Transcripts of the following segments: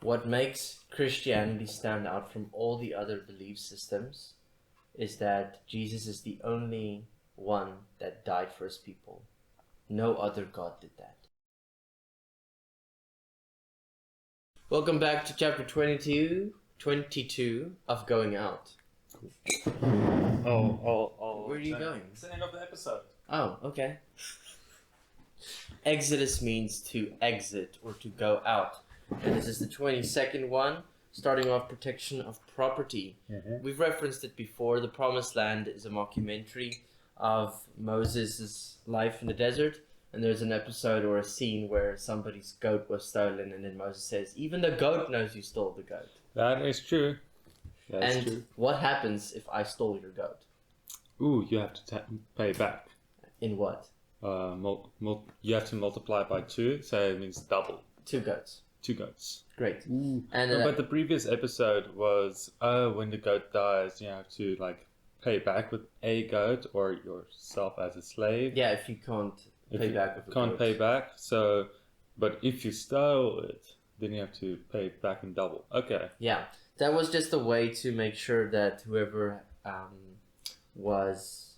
what makes Christianity stand out from all the other belief systems is that Jesus is the only one that died for his people. No other God did that. Welcome back to chapter 22 of Going Out. Oh. Where are you going? It's the end of the episode. Oh, okay. Exodus means to exit or to go out. And this is the 22nd one, starting off protection of property. Mm-hmm. We've referenced it before. The Promised Land is a mockumentary of Moses' life in the desert. And there's an episode or a scene where somebody's goat was stolen, and then Moses says, even the goat knows you stole the goat. That is true. That's and true. What happens if I stole your goat? Ooh, you have to pay back. In what? You have to multiply by 2, so it means double. 2 goats. 2 goats. Great. Ooh. And but the previous episode was, when the goat dies, you have to pay back with a goat or yourself as a slave. Yeah, if you can't pay back with a can't goat. pay back. So, but if you stole it, then you have to pay it back in double. Okay. Yeah, that was just a way to make sure that whoever was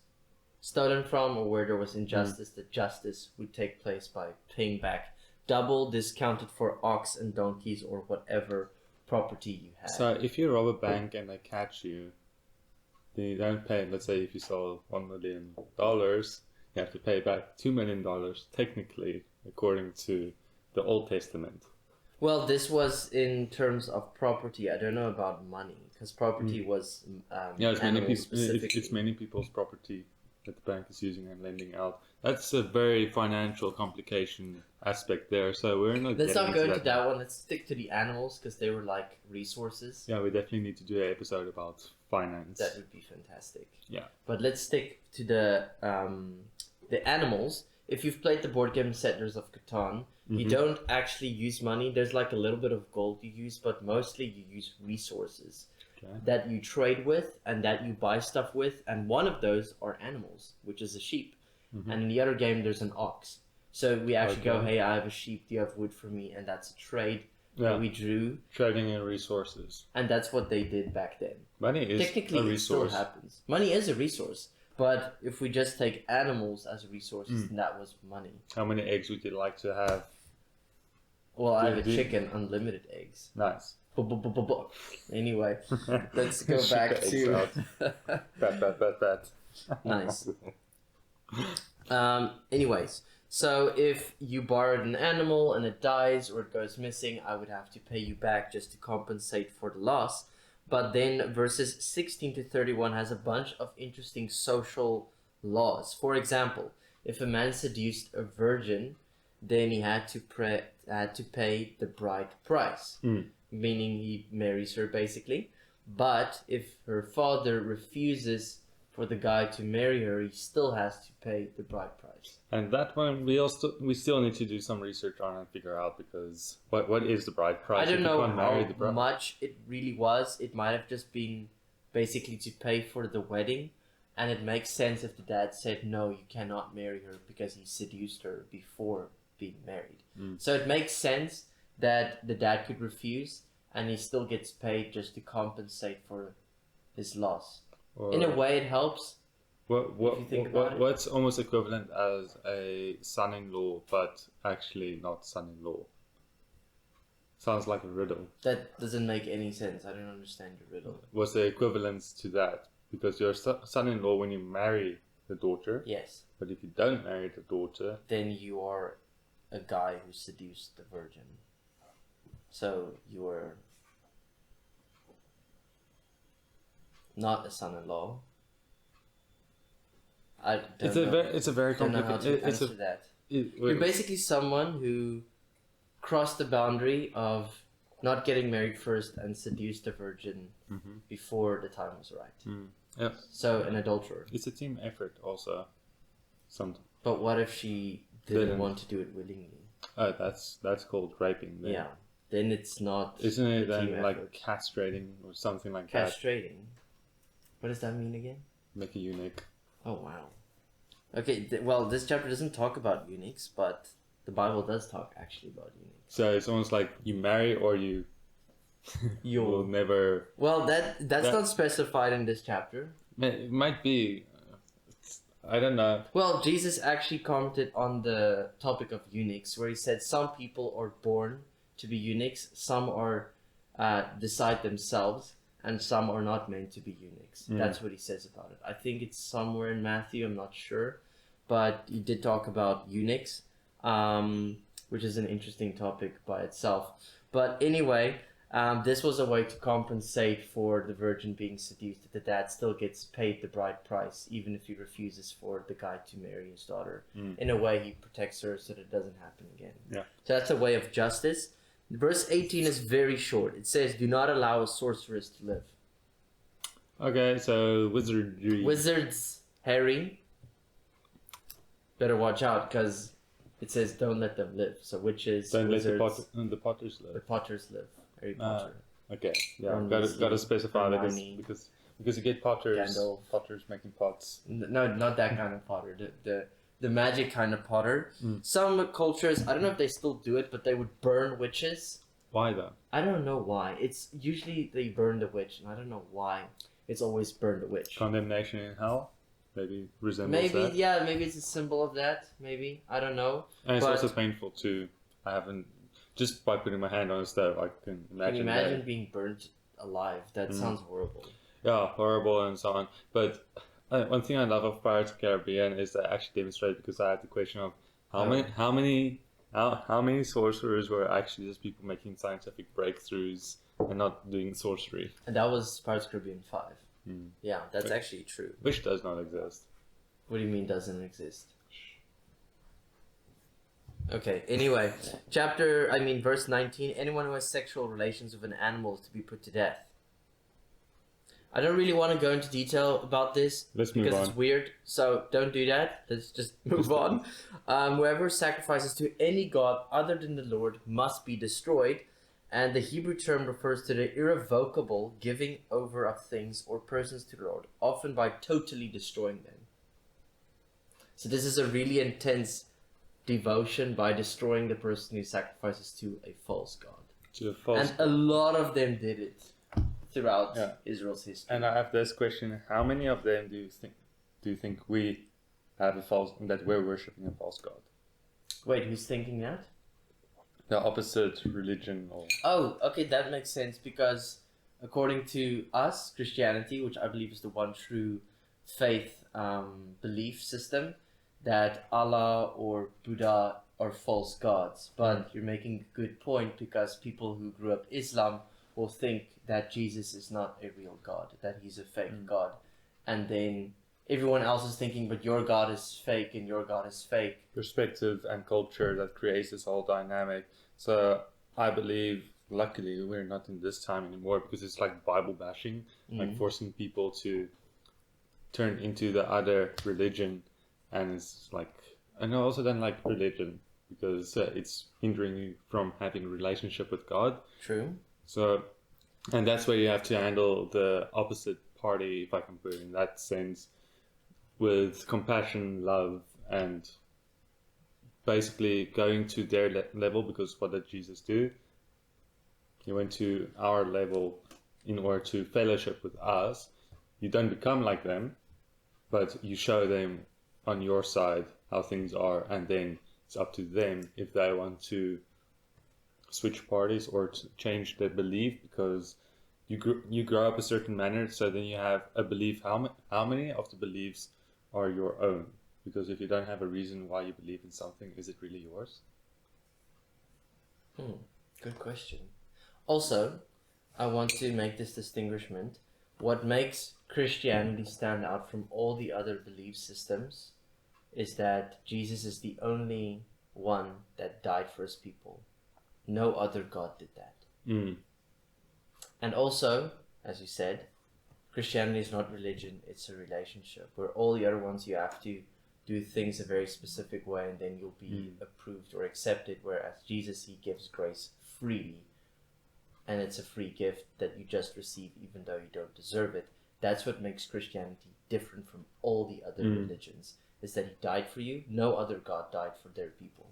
stolen from or where there was injustice, that justice would take place by paying back double, discounted for ox and donkeys or whatever property you had. So if you rob a bank and they catch you, then you don't pay. Let's say if you stole $1 million, you have to pay back $2 million, technically, according to the Old Testament. Well, this was in terms of property. I don't know about money, because property was it's many people's property that the bank is using and lending out. That's a very financial complication aspect there. So we're not. Let's not go into that one. Let's stick to the animals because they were like resources. Yeah, we definitely need to do an episode about finance. That would be fantastic. Yeah. But let's stick to the animals. If you've played the board game Settlers of Catan, you don't actually use money. There's like a little bit of gold you use, but mostly you use resources that you trade with and that you buy stuff with. And one of those are animals, which is a sheep. And in the other game, there's an ox. So we actually go, hey, I have a sheep. Do you have wood for me? And that's a trade that we drew. Trading in resources. And that's what they did back then. Money is technically a resource. It still happens. Money is a resource. But if we just take animals as resources, then that was money. How many eggs would you like to have? Well, I have a chicken, unlimited eggs. Nice. Anyway, let's go back to... Bet. Nice. Anyways, so if you borrowed an animal and it dies or it goes missing, I would have to pay you back just to compensate for the loss. But then verses 16 to 31 has a bunch of interesting social laws. For example, if a man seduced a virgin, then he had to pay the bride price, meaning he marries her basically. But if her father refuses for the guy to marry her, he still has to pay the bride price. And that one we still need to do some research on and figure out, because what is the bride price? I don't know how much it really was. It might have just been basically to pay for the wedding, and it makes sense if the dad said no, you cannot marry her because he seduced her before being married. So it makes sense that the dad could refuse and he still gets paid just to compensate for his loss. In a way, it helps. What's almost equivalent as a son-in-law, but actually not son-in-law? Sounds like a riddle. That doesn't make any sense. I don't understand your riddle. What's the equivalence to that? Because you're son-in-law when you marry the daughter. Yes. But if you don't marry the daughter, then you are a guy who seduced the virgin. So you are not a son-in-law. It's a very complicated. You're basically someone who crossed the boundary of not getting married first and seduced a virgin before the time was right. Yeah. So an adulterer. It's a team effort also. Sometimes. But what if she didn't want to do it willingly? Oh, that's called raping. Then. Yeah. Then it's not. Isn't it then like castrating or something like that? Castrating. What does that mean again? Make a eunuch. Oh wow. Okay, well, this chapter doesn't talk about eunuchs, but the Bible does talk actually about eunuchs. So it's almost like you marry or you will never. Well, that's not specified in this chapter. It might be. I don't know. Well, Jesus actually commented on the topic of eunuchs, where he said some people are born to be eunuchs, some are decide themselves, and some are not meant to be eunuchs. That's what he says about it. I think it's somewhere in Matthew, I'm not sure, but he did talk about eunuchs, which is an interesting topic by itself. But anyway, this was a way to compensate for the virgin being seduced, that the dad still gets paid the bride price, even if he refuses for the guy to marry his daughter. In a way, he protects her so that it doesn't happen again. Yeah. So that's a way of justice. Verse 18 is very short. It says, do not allow a sorceress to live. Okay, so wizardry. Wizards, Harry, better watch out, because it says don't let them live. So witches, Don't wizards, let the Potters live. the Potters live. Harry Potter. Okay, yeah, Ron gotta Weasley, specify that Hermione, because you get Potters, Gandalf. Potters making pots. No, not that kind of Potter. The magic kind of Potter. Some cultures, I don't know if they still do it, but they would burn witches. Why though? I don't know why. It's usually they burn the witch, and I don't know why. It's always burn the witch. Condemnation in hell, maybe resembles Maybe that. yeah, maybe it's a symbol of that. Maybe I don't know. And it's but also painful too. I haven't just by putting my hand on a stove, I can imagine. can you imagine that. being burnt alive? That sounds horrible. Yeah, horrible and so on. But one thing I love of Pirates of the Caribbean is that I actually demonstrated, because I had the question of how many sorcerers were actually just people making scientific breakthroughs and not doing sorcery. And that was Pirates of the Caribbean 5. Yeah, that's actually true. Which does not exist. What do you mean doesn't exist? Okay, anyway, verse 19, anyone who has sexual relations with an animal is to be put to death. I don't really want to go into detail about this Let's move because on. it's weird, so don't do that. Let's just move on. Whoever sacrifices to any god other than the Lord must be destroyed, and the Hebrew term refers to the irrevocable giving over of things or persons to the Lord, often by totally destroying them. So this is a really intense devotion by destroying the person who sacrifices to a false god. To a false. And a lot of them did it throughout Israel's history. And I have this question: how many of them do you think we have that we're worshiping a false god? Wait, who's thinking that? The opposite religion, or Oh, okay, that makes sense, because according to us, Christianity, which I believe is the one true faith belief system, that Allah or Buddha are false gods. But you're making a good point, because people who grew up Islam will think that Jesus is not a real god, that he's a fake god. And then everyone else is thinking, but your god is fake and your god is fake. perspective and culture that creates this whole dynamic. So I believe, luckily, we're not in this time anymore, because it's like Bible bashing, like forcing people to turn into the other religion, and it's like, and I also don't like religion because it's hindering you from having a relationship with God. True. So, and that's where you have to handle the opposite party, if I can put it in that sense, with compassion, love, and basically going to their level, because what did Jesus do? He went to our level in order to fellowship with us. You don't become like them, but you show them on your side how things are, and then it's up to them if they want to switch parties or to change their belief, because you grow up a certain manner, so then you have a belief. How many of the beliefs are your own? Because if you don't have a reason why you believe in something, is it really yours? Good question. Also, I want to make this distinguishment. What makes Christianity stand out from all the other belief systems is that Jesus is the only one that died for his people. No other God did that. And also, as you said, Christianity is not religion, it's a relationship. Where all the other ones, you have to do things a very specific way and then you'll be approved or accepted. Whereas Jesus, he gives grace freely. And it's a free gift that you just receive even though you don't deserve it. That's what makes Christianity different from all the other religions, is that he died for you. No other God died for their people.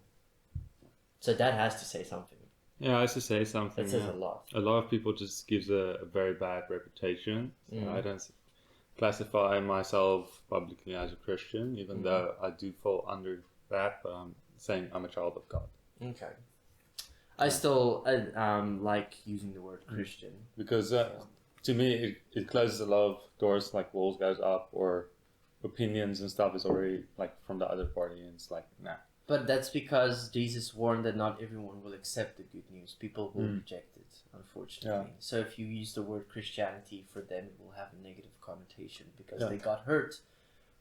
So that has to say something. Yeah, I used to say something. That says a lot. A lot of people just gives a very bad reputation. So I don't classify myself publicly as a Christian, even though I do fall under that. But I'm saying I'm a child of God. Okay. I still like using the word Christian. Because to me, it closes a lot of doors, like walls goes up, or opinions and stuff is already like from the other party, and it's like, nah. But that's because Jesus warned that not everyone will accept the good news. People will reject it, unfortunately. Yeah. So if you use the word Christianity for them, it will have a negative connotation because they got hurt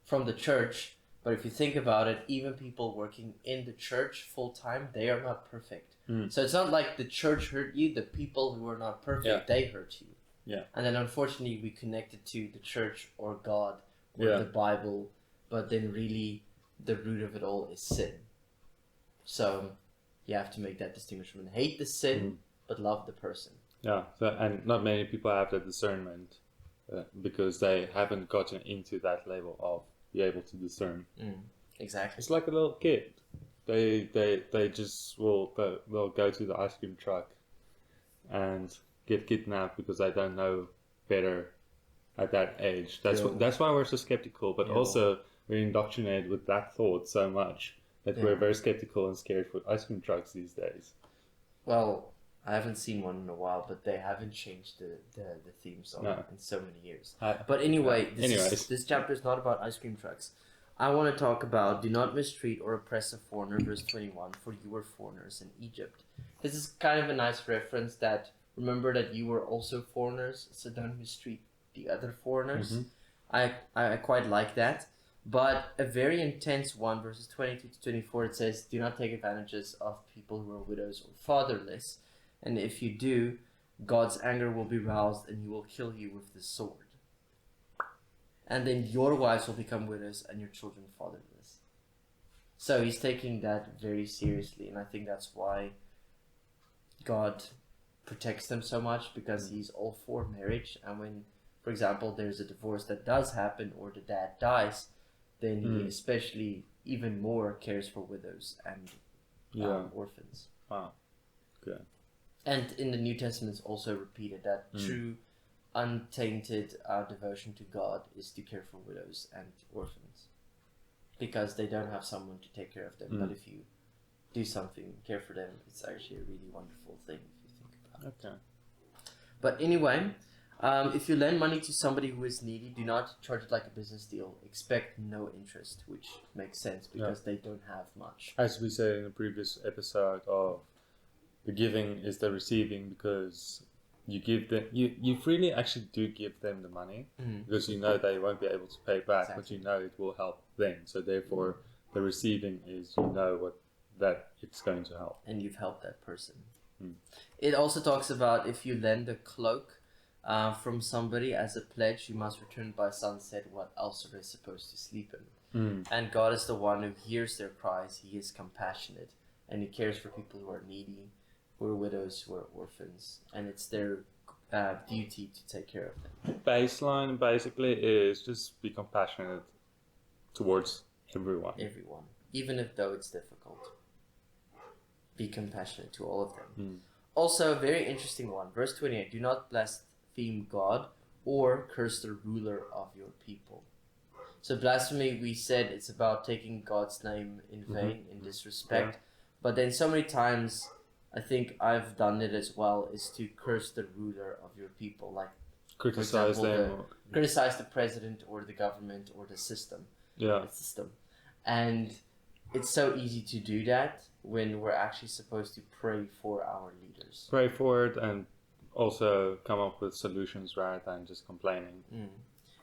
from the church. But if you think about it, even people working in the church full time, they are not perfect. So it's not like the church hurt you, the people who are not perfect, they hurt you. Yeah. And then unfortunately we connect it to the church or God or the Bible, but then really the root of it all is sin. So you have to make that distinction. Hate the sin, but love the person. Yeah, so, and not many people have that discernment because they haven't gotten into that level of be able to discern. Exactly. It's like a little kid. They just they'll go to the ice cream truck and get kidnapped because they don't know better at that age. That's why we're so skeptical. But also we're indoctrinated with that thought so much that we're very skeptical and scared for ice cream trucks these days. Well, I haven't seen one in a while, but they haven't changed the theme song in so many years. But anyway, this chapter is not about ice cream trucks. I want to talk about do not mistreat or oppress a foreigner, verse 21, for you were foreigners in Egypt. This is kind of a nice reference that remember that you were also foreigners, so don't mistreat the other foreigners. I quite like that. But a very intense one, verses 22 to 24, it says, do not take advantages of people who are widows or fatherless. And if you do, God's anger will be roused and he will kill you with the sword. And then your wives will become widows and your children fatherless. So he's taking that very seriously. And I think that's why God protects them so much, because he's all for marriage. And when, for example, there's a divorce that does happen or the dad dies, then he especially even more cares for widows and orphans. Wow. Good. And in the New Testament, it's also repeated that true, untainted devotion to God is to care for widows and orphans, because they don't have someone to take care of them. But if you do something, care for them, it's actually a really wonderful thing if you think about it. Okay. But anyway, if you lend money to somebody who is needy, do not charge it like a business deal. Expect no interest, which makes sense because they don't have much. As we said in the previous episode of the giving is the receiving, because you give them, you freely actually do give them the money because you know they won't be able to pay back, but you know it will help them. So therefore, the receiving is that it's going to help. And you've helped that person. It also talks about if you lend a cloak from somebody as a pledge, you must return by sunset. What else are they supposed to sleep in? And God is the one who hears their cries. He is compassionate and he cares for people who are needy, who are widows, who are orphans, and it's their duty to take care of them. Baseline basically is just be compassionate towards everyone. Even if though it's difficult. Be compassionate to all of them. Also, a very interesting one, verse 28, do not blaspheme God or curse the ruler of your people. So blasphemy, we said it's about taking God's name in vain, in disrespect. But then so many times, I think I've done it as well, is to curse the ruler of your people. Like, criticize them. Criticize the president or the government or the system. The system. And it's so easy to do that when we're actually supposed to pray for our leaders. Pray for it and also come up with solutions rather than just complaining.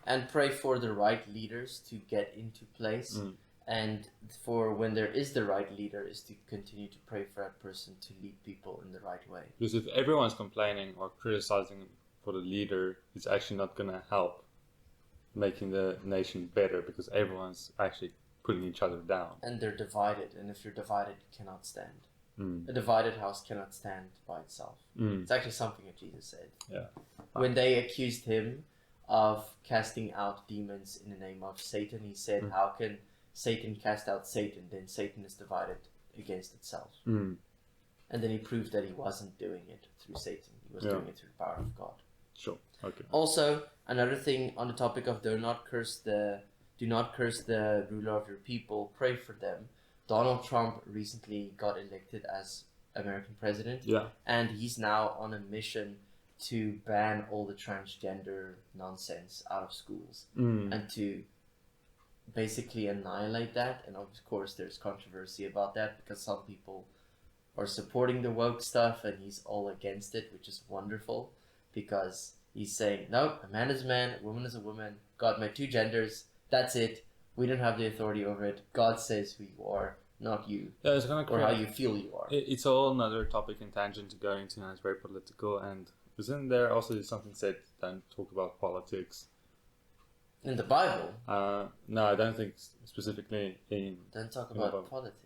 And pray for the right leaders to get into place. And for when there is the right leader is to continue to pray for that person to lead people in the right way. Because if everyone's complaining or criticizing for the leader, it's actually not going to help making the nation better, because everyone's actually putting each other down. And they're divided, and if you're divided, you cannot stand. A divided house cannot stand by itself. It's actually something that Jesus said. When they accused him of casting out demons in the name of Satan, he said, how can Satan cast out Satan? Then Satan is divided against itself. and then he proved that he wasn't doing it through Satan. He was doing it through the power of God. Sure. Okay. Also, another thing on the topic of do not curse the ruler of your people, pray for them. Donald Trump recently got elected as American president, and he's now on a mission to ban all the transgender nonsense out of schools and to basically annihilate that. And of course, there's controversy about that because some people are supporting the woke stuff and he's all against it, which is wonderful because he's saying, no, a man is a man, a woman is a woman, God made two genders, that's it, we don't have the authority over it, God says who you are, not you, it's gonna or how you feel you are. It's all another topic and tangent to go into, and it's very political. And isn't there also something said, don't talk about politics? In the Bible? No, I don't think specifically in... Don't talk about politics.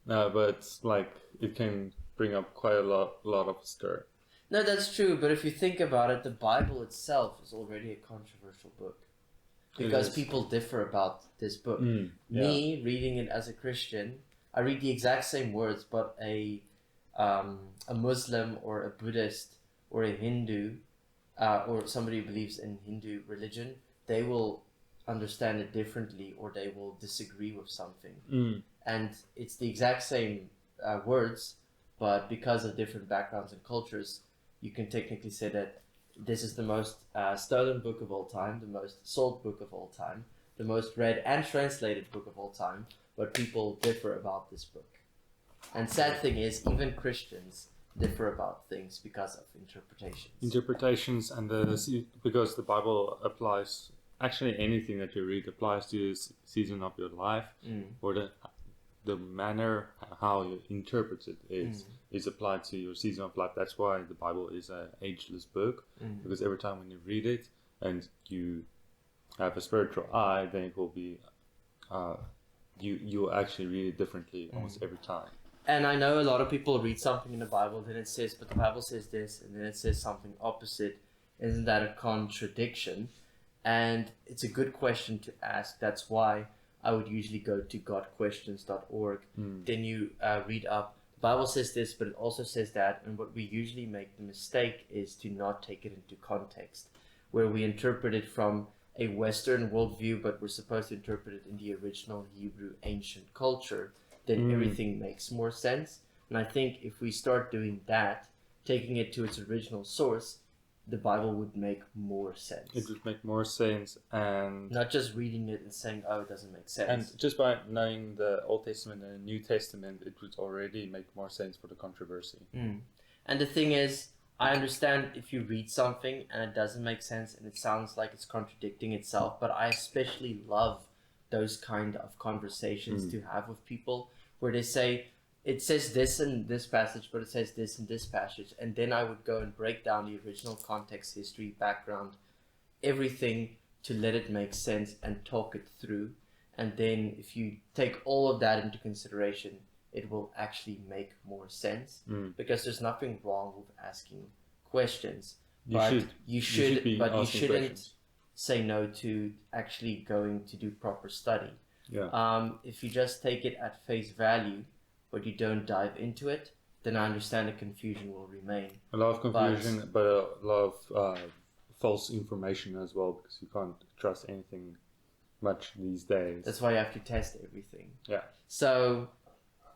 No, but like it can bring up quite a lot of stir. No, that's true, but if you think about it, the Bible itself is already a controversial book. Because people differ about this book. Me, reading it as a Christian, I read the exact same words, but a Muslim or a Buddhist or a Hindu or somebody who believes in Hindu religion, they will understand it differently or they will disagree with something. And it's the exact same words, but because of different backgrounds and cultures, you can technically say that this is the most stolen book of all time, the most sold book of all time, the most read and translated book of all time, but people differ about this book. And sad thing is, even Christians differ about things because of interpretations. Interpretations, and because the Bible applies, actually anything that you read applies to the season of your life, or the manner how you interpret it is applied to your season of life. That's why the Bible is an ageless book, because every time when you read it and you have a spiritual eye, then it will be you actually read it differently almost every time. And I know a lot of people read something in the Bible, then it says, but the Bible says this, and then it says something opposite. Isn't that a contradiction? And it's a good question to ask. That's why I would usually go to godquestions.org. Then you read up, the Bible says this, but it also says that. And what we usually make the mistake is to not take it into context, where we interpret it from a Western worldview, but we're supposed to interpret it in the original Hebrew ancient culture. Then everything makes more sense. And I think if we start doing that, taking it to its original source, the Bible would make more sense. It would make more sense, and not just reading it and saying, oh, it doesn't make sense. And just by knowing the Old Testament and the New Testament, it would already make more sense for the controversy. And the thing is, I understand if you read something and it doesn't make sense and it sounds like it's contradicting itself, but I especially love those kind of conversations to have with people where they say, it says this in this passage, but it says this in this passage. And then I would go and break down the original context, history, background, everything to let it make sense and talk it through. And then if you take all of that into consideration, it will actually make more sense because there's nothing wrong with asking questions. You shouldn't say no to actually going to do proper study. If you just take it at face value, but you don't dive into it, then I understand the confusion will remain. A lot of confusion, but a lot of false information as well, because you can't trust anything much these days. That's why you have to test everything. Yeah. So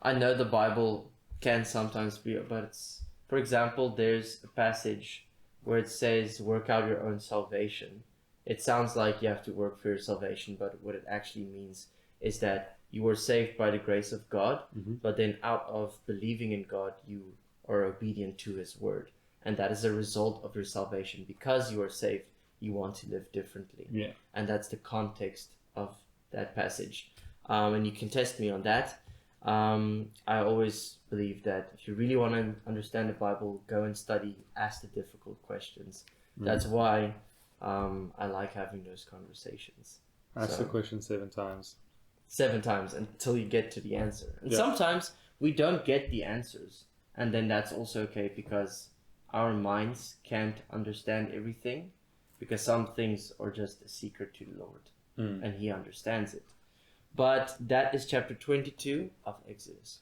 I know the Bible can sometimes be, but it's, for example, there's a passage where it says, work out your own salvation. It sounds like you have to work for your salvation, but what it actually means is that you were saved by the grace of God, but then out of believing in God, you are obedient to His word. And that is a result of your salvation. Because you are saved, you want to live differently. Yeah. And that's the context of that passage. And you can test me on that. I always believe that if you really want to understand the Bible, go and study, ask the difficult questions. That's why I like having those conversations. Ask the question 7 times. 7 times until you get to the answer. And sometimes we don't get the answers. And then that's also okay, because our minds can't understand everything, because some things are just a secret to the Lord. And He understands it. But that is chapter 22 of Exodus.